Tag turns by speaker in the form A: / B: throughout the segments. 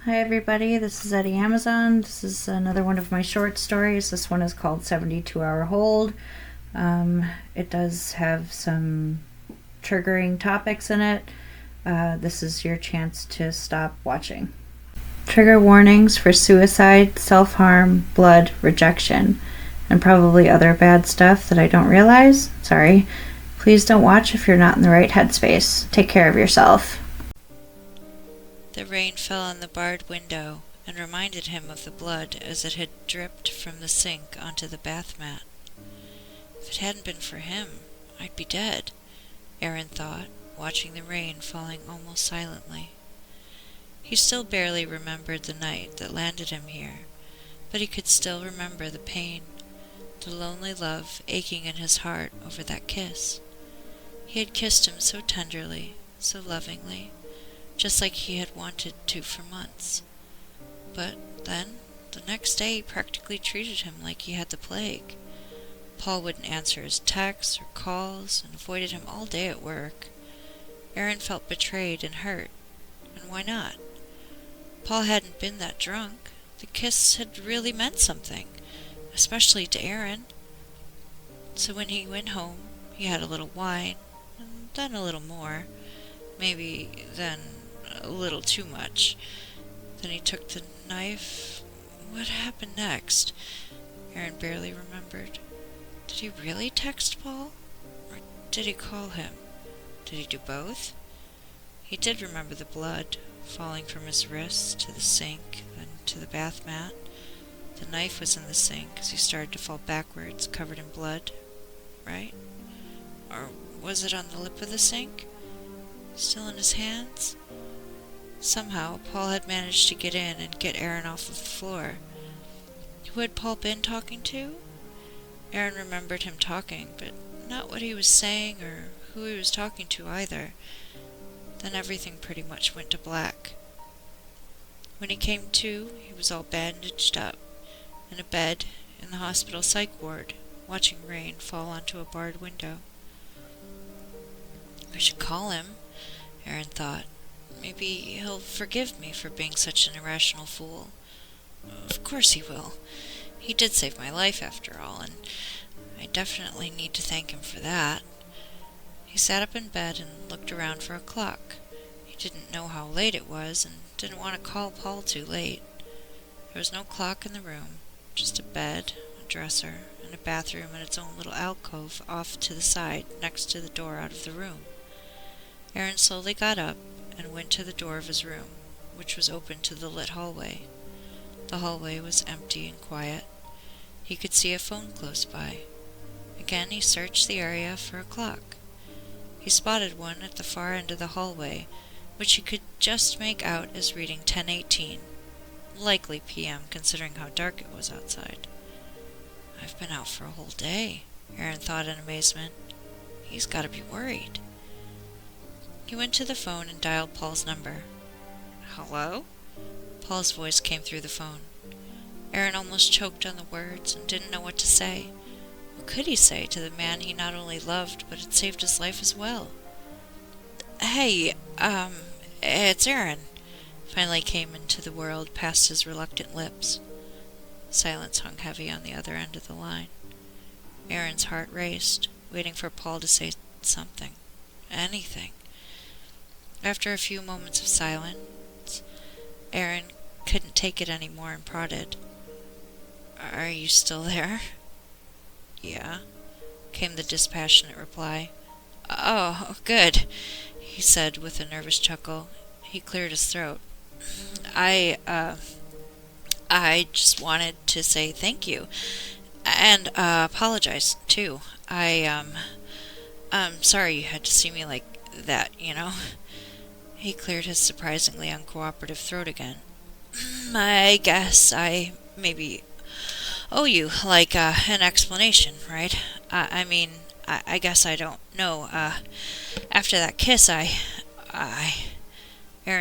A: Hi everybody, this is Eddie Amazon. This is another one of my short stories. This one is called 72-Hour Hold. It does have some triggering topics in it. This is your chance to stop watching. Trigger warnings for suicide, self-harm, blood, rejection, and probably other bad stuff that I don't realize. Sorry. Please don't watch if you're not in the right headspace. Take care of yourself.
B: The rain fell on the barred window and reminded him of the blood as it had dripped from the sink onto the bath mat. If it hadn't been for him, I'd be dead, Aaron thought, watching the rain falling almost silently. He still barely remembered the night that landed him here, but he could still remember the pain, the lonely love aching in his heart over that kiss. He had kissed him so tenderly, so lovingly, just like he had wanted to for months. But then, the next day he practically treated him like he had the plague. Paul wouldn't answer his texts or calls and avoided him all day at work. Aaron felt betrayed and hurt, and why not? Paul hadn't been that drunk. The kiss had really meant something, especially to Aaron. So when he went home, he had a little wine, and then a little more, maybe then a little too much. Then he took the knife. What happened next? Aaron barely remembered. Did he really text Paul? Or did he call him? Did he do both? He did remember the blood falling from his wrist to the sink, then to the bath mat. The knife was in the sink as he started to fall backwards, covered in blood, right? Or was it on the lip of the sink? Still in his hands? Somehow, Paul had managed to get in and get Aaron off of the floor. Who had Paul been talking to? Aaron remembered him talking, but not what he was saying or who he was talking to either. Then everything pretty much went to black. When he came to, he was all bandaged up, in a bed in the hospital psych ward, watching rain fall onto a barred window. I should call him, Aaron thought. Maybe he'll forgive me for being such an irrational fool. Of course he will. He did save my life after all, and I definitely need to thank him for that. He sat up in bed and looked around for a clock. He didn't know how late it was and didn't want to call Paul too late. There was no clock in the room, just a bed, a dresser, and a bathroom in its own little alcove off to the side next to the door out of the room. Aaron slowly got up and went to the door of his room, which was open to the lit hallway. The hallway was empty and quiet. He could see a phone close by. Again he searched the area for a clock. He spotted one at the far end of the hallway, which he could just make out as reading 10:18, likely p.m. considering how dark it was outside. I've been out for a whole day, Aaron thought in amazement. He's got to be worried. He went to the phone and dialed Paul's number. Hello? Paul's voice came through the phone. Aaron almost choked on the words and didn't know what to say. What could he say to the man he not only loved, but had saved his life as well? Hey, it's Aaron, finally came into the world past his reluctant lips. Silence hung heavy on the other end of the line. Aaron's heart raced, waiting for Paul to say something, anything. After a few moments of silence, Aaron couldn't take it anymore and prodded. Are you still there? Yeah, came the dispassionate reply. Oh, good, he said with a nervous chuckle. He cleared his throat. I just wanted to say thank you. And, apologize, too. I'm sorry you had to see me like that, you know. He cleared his surprisingly uncooperative throat again. I guess I maybe owe you, like, an explanation, right? I guess I don't know. After that kiss, Aaron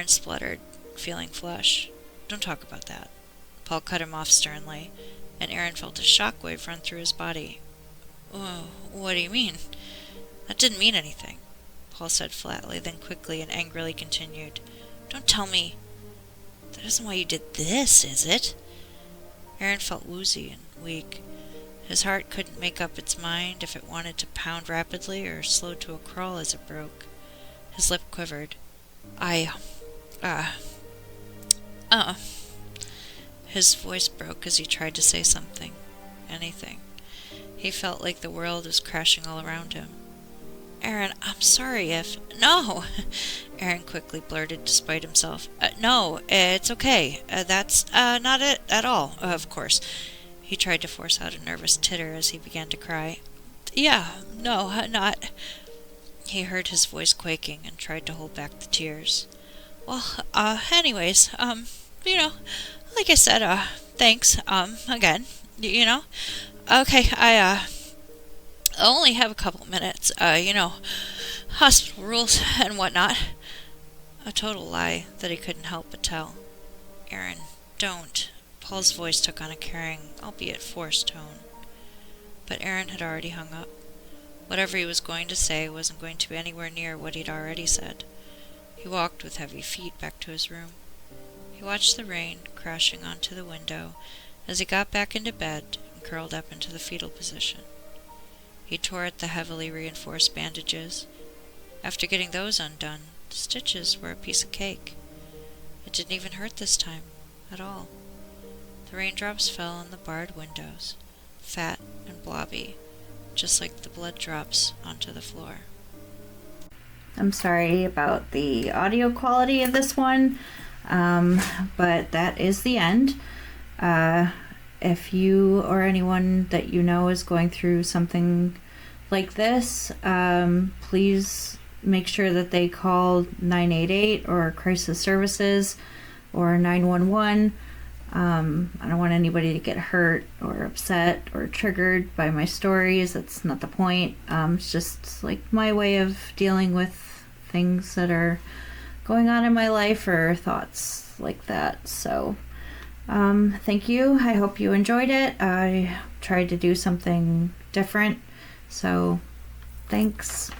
B: spluttered, feeling flush. Don't talk about that. Paul cut him off sternly, and Aaron felt a shockwave run through his body. Oh, what do you mean? That didn't mean anything, Paul said flatly, then quickly and angrily continued. Don't tell me. That isn't why you did this, is it? Aaron felt woozy and weak. His heart couldn't make up its mind if it wanted to pound rapidly or slow to a crawl as it broke. His lip quivered. Uh, uh. His voice broke as he tried to say something. Anything. He felt like the world was crashing all around him. Aaron, I'm sorry if... No! Aaron quickly blurted despite himself. No, it's okay. That's not it at all, of course. He tried to force out a nervous titter as he began to cry. Yeah, no, not... He heard his voice quaking and tried to hold back the tears. Well, anyways, like I said, thanks, again, Okay, I only have a couple minutes, hospital rules and whatnot. A total lie that he couldn't help but tell. Aaron, don't. Paul's voice took on a caring, albeit forced tone. But Aaron had already hung up. Whatever he was going to say wasn't going to be anywhere near what he'd already said. He walked with heavy feet back to his room. He watched the rain crashing onto the window as he got back into bed and curled up into the fetal position. He tore at the heavily reinforced bandages. After getting those undone, the stitches were a piece of cake. It didn't even hurt this time, at all. The raindrops fell on the barred windows, fat and blobby, just like the blood drops onto the floor.
A: I'm sorry about the audio quality of this one, but that is the end. If you or anyone that you know is going through something like this, please make sure that they call 988 or crisis services or 911. I don't want anybody to get hurt or upset or triggered by my stories. That's not the point. It's just like my way of dealing with things that are going on in my life or thoughts like that. So thank you. I hope you enjoyed it. I tried to do something different. So thanks.